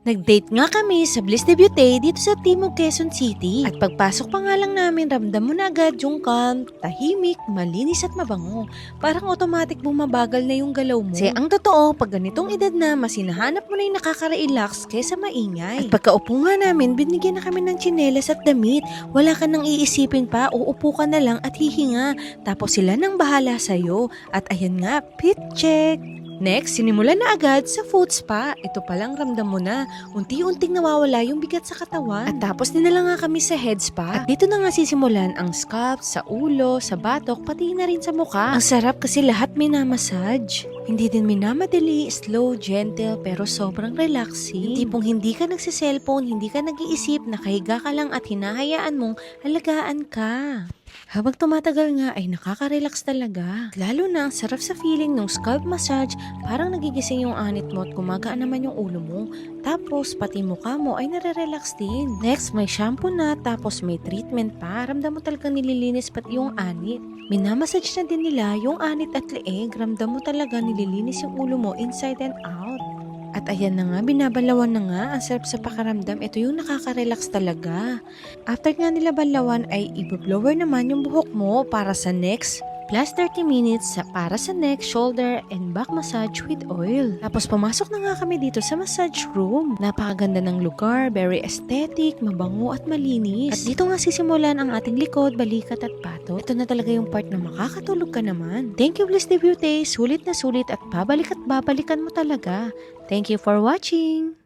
Nag-date nga kami sa Bliss de Beauté dito sa Timog, Quezon City. At pagpasok pa nga lang namin, ramdam mo na agad yung calm, tahimik, malinis at mabango. Parang automatic bumabagal na yung galaw mo. Kasi ang totoo, pag ganitong edad na, mas hinahanap mo na yung nakaka-relax kesa maingay. At pagkaupo nga namin, binigyan na kami ng tsinelas at damit. Wala ka nang iisipin pa, uupo ka na lang at hihinga. Tapos sila nang bahala sa'yo. At ayan nga, fit check! Next, sinimulan na agad sa foot spa. Ito palang ramdam mo na, unti-unting nawawala yung bigat sa katawan. At tapos dinala nga kami sa head spa. At dito na nga sisimulan ang scalp, sa ulo, sa batok, pati na rin sa mukha. Ang sarap kasi lahat minamassage. Hindi din minamadali, slow, gentle, pero sobrang relaxing. Tipong hindi ka nagsiselfone, hindi ka nag-iisip, nakahiga ka lang at hinahayaan mong alagaan ka. Habang tumatagal nga ay nakaka-relax talaga. Lalo na ang sarap sa feeling ng scalp massage, parang nagigising yung anit mo at gumagaan naman yung ulo mo. Tapos pati mukha mo ay nare-relax din. Next, may shampoo na tapos may treatment pa. Ramdam mo talagang nililinis pati yung anit. Minamassage na din nila yung anit at leeg. Ramdam mo talaga nililinis yung ulo mo inside and out. At ayan na nga, binabalawan na nga, ang sarap sa pakaramdam, ito yung nakaka-relax talaga. After nga nila balawan ay i-blower naman yung buhok mo para sa next plus 30 minutes para sa neck, shoulder, and back massage with oil. Tapos pumasok na nga kami dito sa massage room. Napakaganda ng lugar, very aesthetic, mabango at malinis. At dito nga sisimulan ang ating likod, balikat at pato. Ito na talaga yung part na makakatulog ka naman. Thank you Bliss de Beauté, sulit na sulit at babalik at babalikan mo talaga. Thank you for watching!